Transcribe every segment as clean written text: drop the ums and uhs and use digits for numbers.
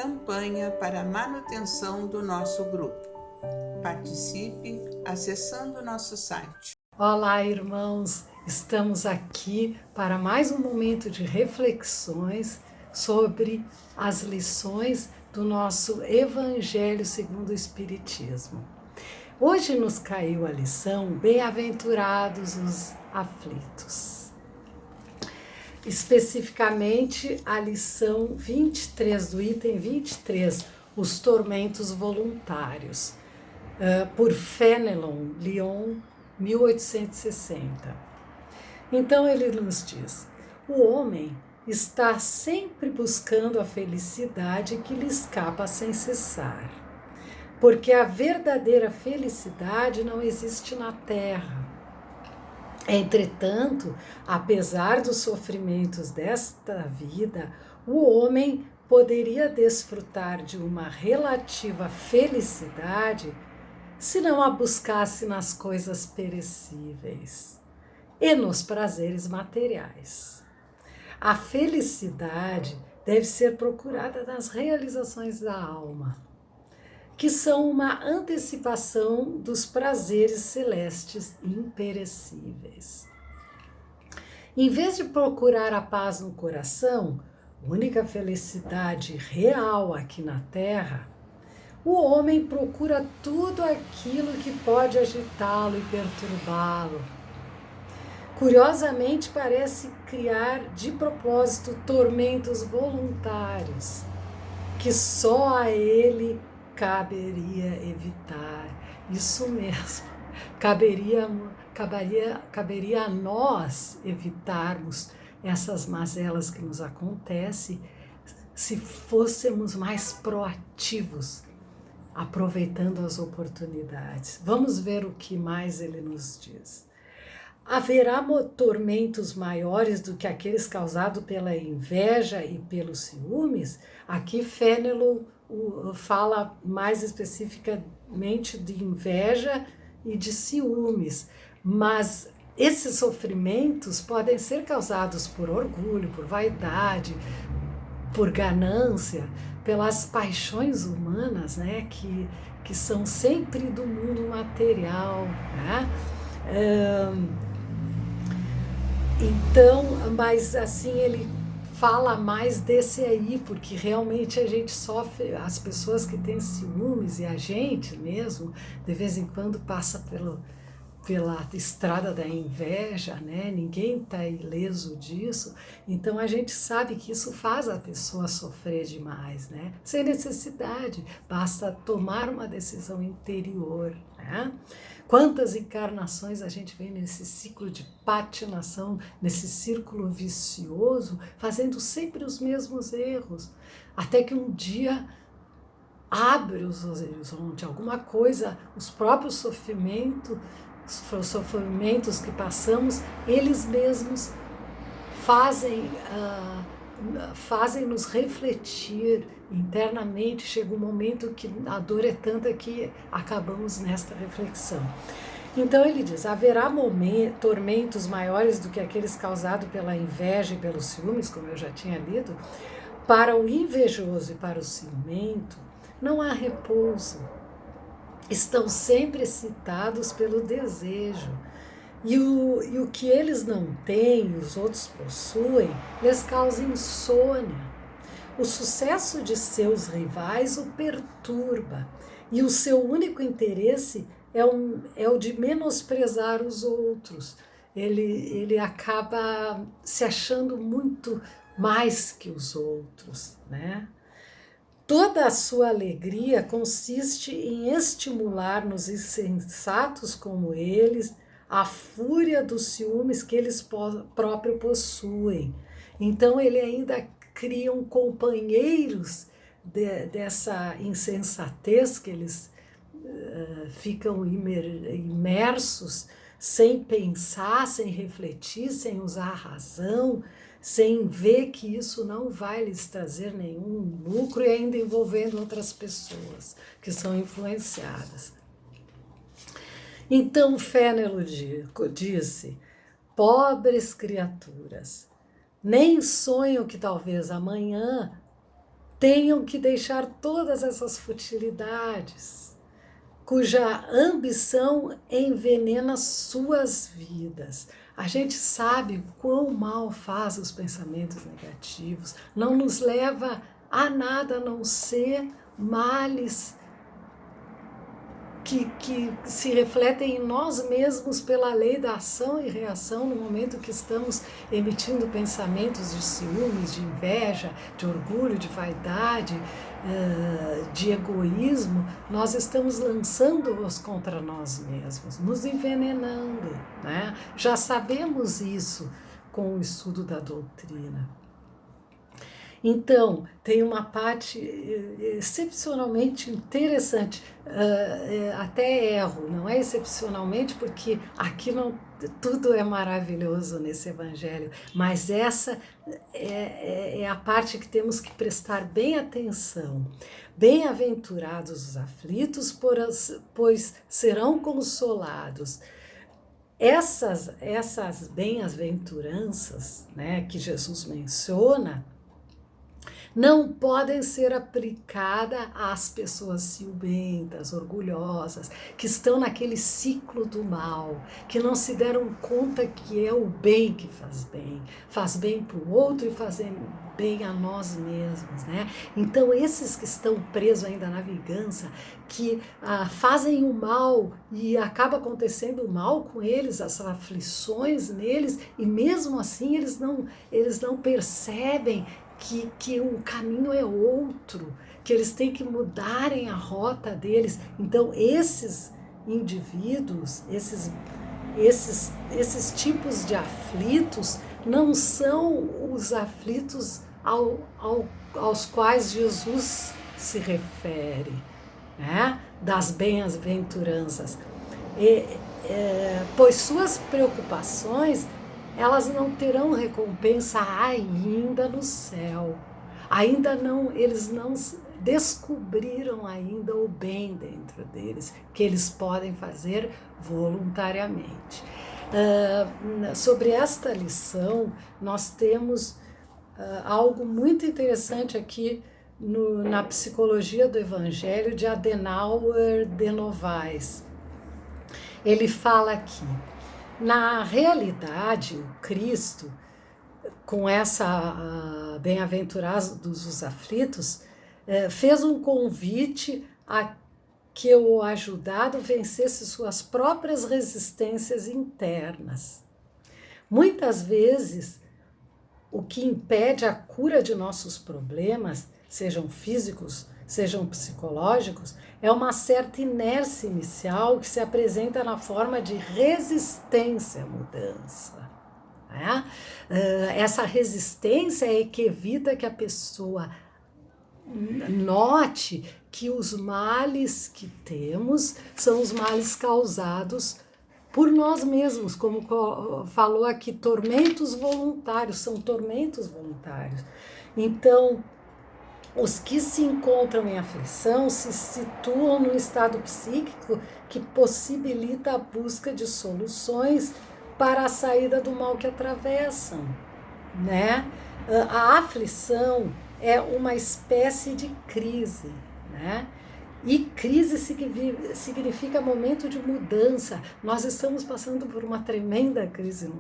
campanha para a manutenção do nosso grupo. Participe acessando nosso site. Olá, irmãos! Estamos aqui para mais um momento de reflexões sobre as lições do nosso Evangelho segundo o Espiritismo. Hoje nos caiu a lição Bem-aventurados os aflitos. Especificamente a lição 23, do item 23, os tormentos voluntários, por Fénelon, Lyon, 1860. Então ele nos diz: o homem está sempre buscando a felicidade que lhe escapa sem cessar, porque a verdadeira felicidade não existe na terra. Entretanto, apesar dos sofrimentos desta vida, o homem poderia desfrutar de uma relativa felicidade se não a buscasse nas coisas perecíveis e nos prazeres materiais. A felicidade deve ser procurada nas realizações da alma, que são uma antecipação dos prazeres celestes imperecíveis. Em vez de procurar a paz no coração, única felicidade real aqui na terra, o homem procura tudo aquilo que pode agitá-lo e perturbá-lo. Curiosamente, parece criar de propósito tormentos voluntários, que só a ele caberia evitar. Isso mesmo, caberia a nós evitarmos essas mazelas que nos acontecem se fôssemos mais proativos, aproveitando as oportunidades. Vamos ver o que mais ele nos diz. Haverá tormentos maiores do que aqueles causados pela inveja e pelos ciúmes? Aqui Fénelon fala mais especificamente de inveja e de ciúmes, mas esses sofrimentos podem ser causados por orgulho, por vaidade, por ganância, pelas paixões humanas, né, que são sempre do mundo material, né? Então, mas assim ele fala mais desse aí, porque realmente a gente sofre, as pessoas que têm ciúmes e a gente mesmo, de vez em quando passa pela estrada da inveja, né? Ninguém está ileso disso, então a gente sabe que isso faz a pessoa sofrer demais, né? Sem necessidade, basta tomar uma decisão interior, né? Quantas encarnações a gente vem nesse ciclo de patinação, nesse círculo vicioso, fazendo sempre os mesmos erros, até que um dia abre os horizontes, alguma coisa, os próprios sofrimentos que passamos, eles mesmos fazem-nos refletir internamente. Chega um momento que a dor é tanta que acabamos nesta reflexão. Então ele diz: haverá tormentos maiores do que aqueles causados pela inveja e pelos ciúmes, como eu já tinha lido. Para o invejoso e para o ciumento não há repouso. Estão sempre excitados pelo desejo. E o que eles não têm, os outros possuem, lhes causa insônia. O sucesso de seus rivais o perturba, e o seu único interesse é o de menosprezar os outros. Ele acaba se achando muito mais que os outros, né? Toda a sua alegria consiste em estimular nos insensatos como eles a fúria dos ciúmes que eles próprios possuem. Então ele ainda criam companheiros dessa insensatez que eles ficam imersos sem pensar, sem refletir, sem usar a razão, sem ver que isso não vai lhes trazer nenhum lucro, e ainda envolvendo outras pessoas que são influenciadas. Então Fénelon disse: pobres criaturas, nem sonham que talvez amanhã tenham que deixar todas essas futilidades, cuja ambição envenena suas vidas. A gente sabe quão mal faz os pensamentos negativos, não nos leva a nada a não ser males que se refletem em nós mesmos pela lei da ação e reação no momento que estamos emitindo pensamentos de ciúmes, de inveja, de orgulho, de vaidade, de egoísmo. Nós estamos lançando-os contra nós mesmos, nos envenenando, né? Já sabemos isso com o estudo da doutrina. Então, tem uma parte excepcionalmente interessante, até erro, não é excepcionalmente, porque aqui não, tudo é maravilhoso nesse evangelho, mas essa é a parte que temos que prestar bem atenção. Bem-aventurados os aflitos, pois serão consolados. Essas bem-aventuranças, né, que Jesus menciona, não podem ser aplicadas às pessoas ciumentas, orgulhosas, que estão naquele ciclo do mal, que não se deram conta que é o bem que faz bem para o outro e faz bem a nós mesmos, né? Então, esses que estão presos ainda na vingança, que fazem o mal e acaba acontecendo o mal com eles, as aflições neles, e mesmo assim eles não percebem que o caminho é outro, que eles têm que mudarem a rota deles. Então, esses indivíduos, esses tipos de aflitos, não são os aflitos aos quais Jesus se refere, né? Das bem-aventuranças. Pois suas preocupações, elas não terão recompensa ainda no céu. Eles não descobriram ainda o bem dentro deles, que eles podem fazer voluntariamente. Sobre esta lição, nós temos algo muito interessante aqui na Psicologia do Evangelho, de Adenauer de Novaes. Ele fala aqui: na realidade, o Cristo, com essa bem-aventurados os aflitos, fez um convite a que o ajudado vencesse suas próprias resistências internas. Muitas vezes, o que impede a cura de nossos problemas, sejam físicos, sejam psicológicos, é uma certa inércia inicial que se apresenta na forma de resistência à mudança. Né? Essa resistência é que evita que a pessoa note que os males que temos são os males causados por nós mesmos, como falou aqui, tormentos voluntários, são tormentos voluntários. Então, os que se encontram em aflição se situam no estado psíquico que possibilita a busca de soluções para a saída do mal que atravessam, né? A aflição é uma espécie de crise, né? E crise significa momento de mudança. Nós estamos passando por uma tremenda crise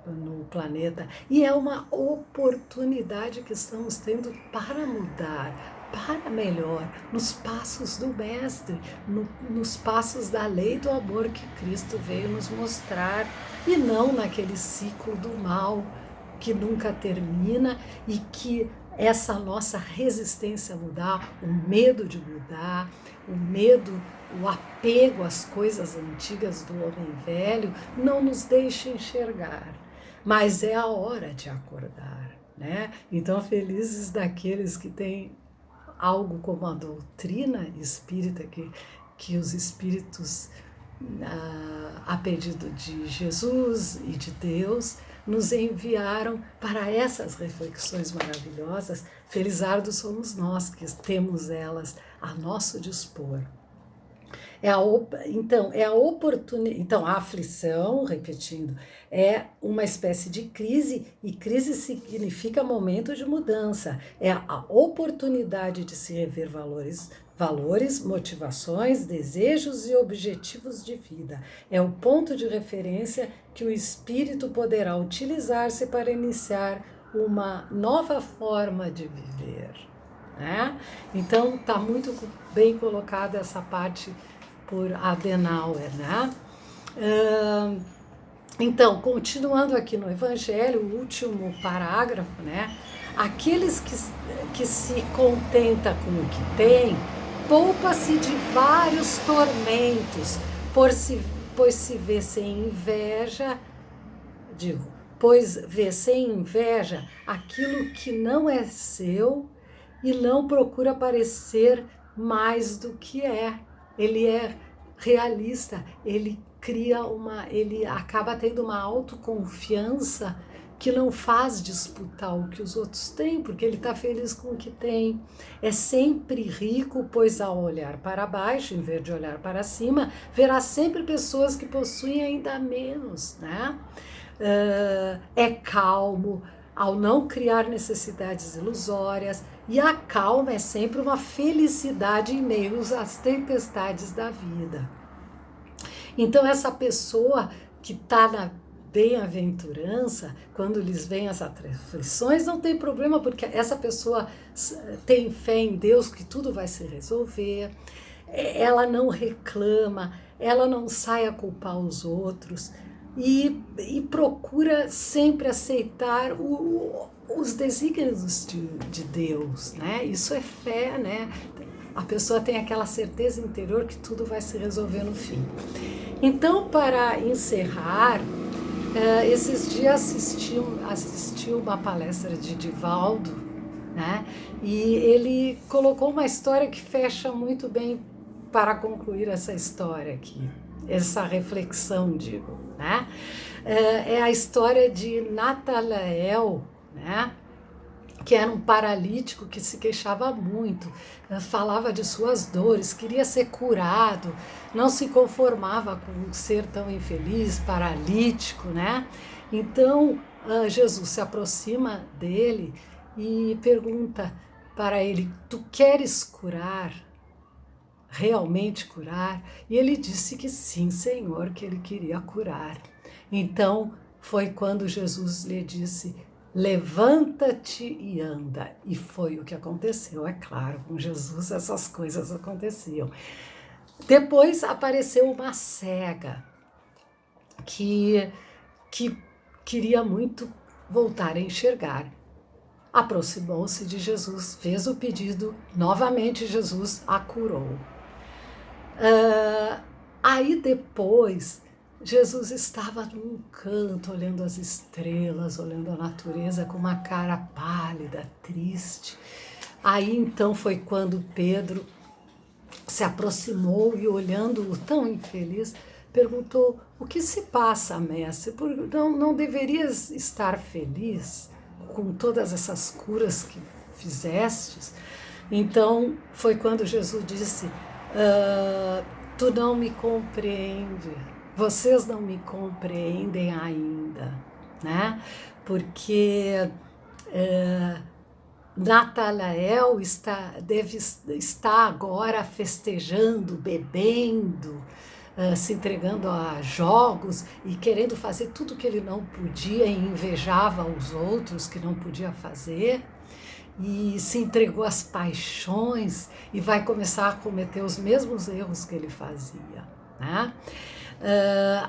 no planeta e é uma oportunidade que estamos tendo para mudar, para melhor, nos passos do Mestre, nos passos da lei do amor que Cristo veio nos mostrar, e não naquele ciclo do mal que nunca termina e que essa nossa resistência a mudar, o medo de mudar, o apego às coisas antigas do homem velho, não nos deixa enxergar. Mas é a hora de acordar, né? Então, felizes daqueles que têm algo como a doutrina espírita, que os espíritos, a pedido de Jesus e de Deus, nos enviaram para essas reflexões maravilhosas. Felizardos somos nós que temos elas a nosso dispor. Então, é a oportunidade. Então, a aflição, repetindo, é uma espécie de crise, e crise significa momento de mudança. É a oportunidade de se rever valores, motivações, desejos e objetivos de vida. É o ponto de referência que o espírito poderá utilizar-se para iniciar uma nova forma de viver. Né? Então, está muito bem colocada essa parte por Adenauer, né? Então, continuando aqui no Evangelho, o último parágrafo, né? Aqueles que se contenta com o que tem, poupa-se de vários tormentos, pois se vê sem inveja, pois vê sem inveja aquilo que não é seu e não procura parecer mais do que é. Ele é realista, ele acaba tendo uma autoconfiança que não faz disputar o que os outros têm, porque ele está feliz com o que tem. É sempre rico, pois ao olhar para baixo, em vez de olhar para cima, verá sempre pessoas que possuem ainda menos, né? É calmo, ao não criar necessidades ilusórias, e a calma é sempre uma felicidade em meio às tempestades da vida. Então, essa pessoa que está na bem-aventurança, quando lhes vêm as aflições, não tem problema, porque essa pessoa tem fé em Deus que tudo vai se resolver, ela não reclama, ela não sai a culpar os outros, e procura sempre aceitar os desígnios de Deus, né? Isso é fé, né? A pessoa tem aquela certeza interior que tudo vai se resolver no fim. Então, para encerrar, esses dias assisti uma palestra de Divaldo, né? E ele colocou uma história que fecha muito bem para concluir essa história aqui, essa reflexão, digo, né? É a história de Natanael, né? Que era um paralítico que se queixava muito, falava de suas dores, queria ser curado, não se conformava com ser tão infeliz, paralítico, né? Então, Jesus se aproxima dele e pergunta para ele: tu queres curar? Realmente curar? E ele disse que sim, Senhor, que ele queria curar. Então, foi quando Jesus lhe disse: levanta-te e anda. E foi o que aconteceu, é claro, com Jesus essas coisas aconteciam. Depois apareceu uma cega que queria muito voltar a enxergar. Aproximou-se de Jesus, fez o pedido, novamente Jesus a curou. Aí depois, Jesus estava num canto, olhando as estrelas, olhando a natureza com uma cara pálida, triste. Aí então foi quando Pedro se aproximou e, olhando-o tão infeliz, perguntou: o que se passa, mestre? Não deverias estar feliz com todas essas curas que fizestes? Então foi quando Jesus disse: tu não me compreende, vocês não me compreendem ainda, né? Porque Natanael deve estar agora festejando, bebendo, se entregando a jogos e querendo fazer tudo que ele não podia, e invejava os outros que não podia fazer, e se entregou às paixões e vai começar a cometer os mesmos erros que ele fazia, né?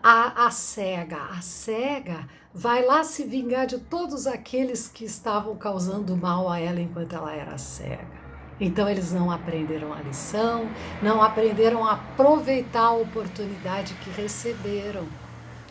A cega vai lá se vingar de todos aqueles que estavam causando mal a ela enquanto ela era cega. Então eles não aprenderam a lição, não aprenderam a aproveitar a oportunidade que receberam,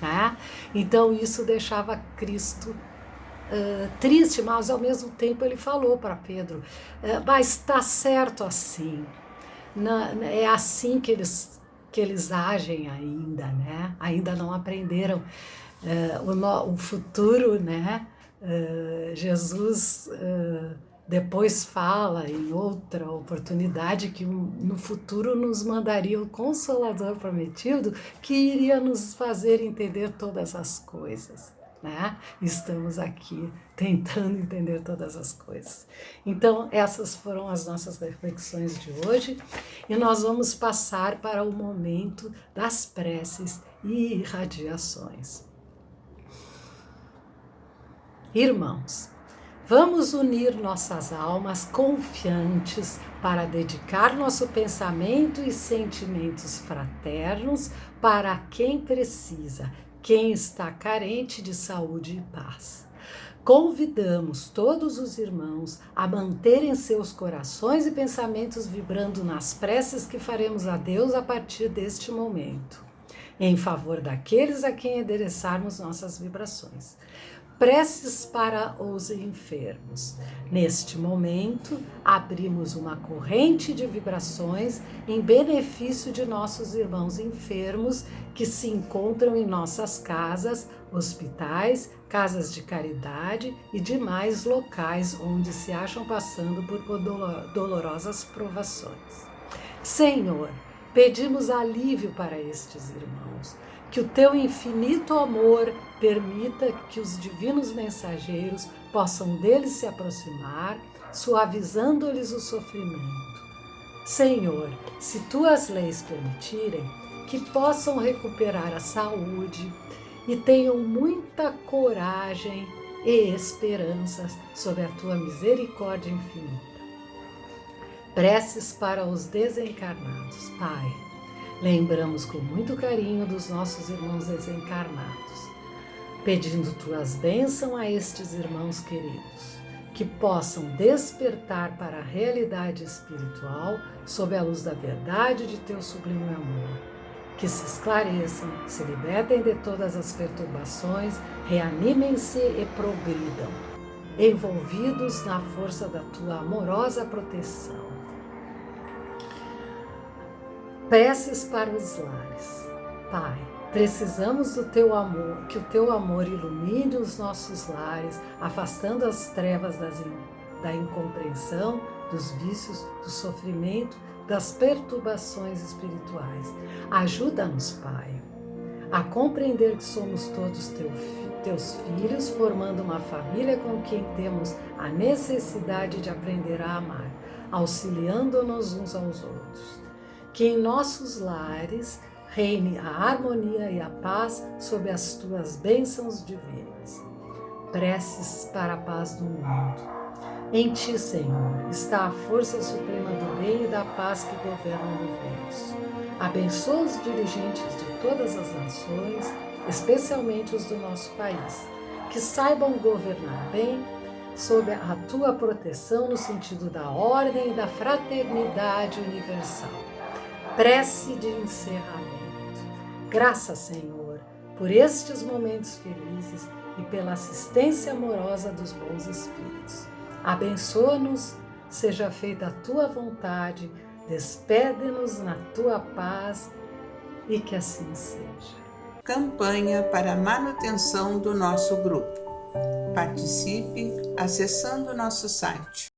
né? Então isso deixava Cristo triste, mas ao mesmo tempo ele falou para Pedro: mas está certo assim, é assim que eles agem ainda, né? Ainda não aprenderam o futuro, né? Jesus depois fala em outra oportunidade que no futuro nos mandaria o Consolador prometido que iria nos fazer entender todas as coisas, né? Estamos aqui tentando entender todas as coisas. Então, essas foram as nossas reflexões de hoje e nós vamos passar para o momento das preces e irradiações. Irmãos, vamos unir nossas almas confiantes para dedicar nosso pensamento e sentimentos fraternos para quem precisa, quem está carente de saúde e paz. Convidamos todos os irmãos a manterem seus corações e pensamentos vibrando nas preces que faremos a Deus a partir deste momento, em favor daqueles a quem endereçarmos nossas vibrações. Preces para os enfermos. Neste momento, abrimos uma corrente de vibrações em benefício de nossos irmãos enfermos que se encontram em nossas casas, hospitais, casas de caridade e demais locais onde se acham passando por dolorosas provações. Senhor, pedimos alívio para estes irmãos. Que o teu infinito amor permita que os divinos mensageiros possam deles se aproximar, suavizando-lhes o sofrimento. Senhor, se tuas leis permitirem, que possam recuperar a saúde e tenham muita coragem e esperanças sob a tua misericórdia infinita. Preces para os desencarnados. Pai, lembramos com muito carinho dos nossos irmãos desencarnados, pedindo tuas bênçãos a estes irmãos queridos, que possam despertar para a realidade espiritual sob a luz da verdade de teu sublime amor, que se esclareçam, se libertem de todas as perturbações, reanimem-se e progridam, envolvidos na força da tua amorosa proteção. Preces para os lares. Pai, precisamos do teu amor, que o teu amor ilumine os nossos lares, afastando as trevas da incompreensão, dos vícios, do sofrimento, das perturbações espirituais. Ajuda-nos, Pai, a compreender que somos todos teus filhos, formando uma família com quem temos a necessidade de aprender a amar, auxiliando-nos uns aos outros. Que em nossos lares reine a harmonia e a paz sob as tuas bênçãos divinas. Preces para a paz do mundo. Em ti, Senhor, está a força suprema do bem e da paz que governa o universo. Abençoa os dirigentes de todas as nações, especialmente os do nosso país, que saibam governar bem sob a tua proteção no sentido da ordem e da fraternidade universal. Prece de encerramento. Graças, Senhor, por estes momentos felizes e pela assistência amorosa dos bons espíritos. Abençoa-nos, seja feita a tua vontade, despede-nos na tua paz e que assim seja. Campanha para a manutenção do nosso grupo. Participe acessando nosso site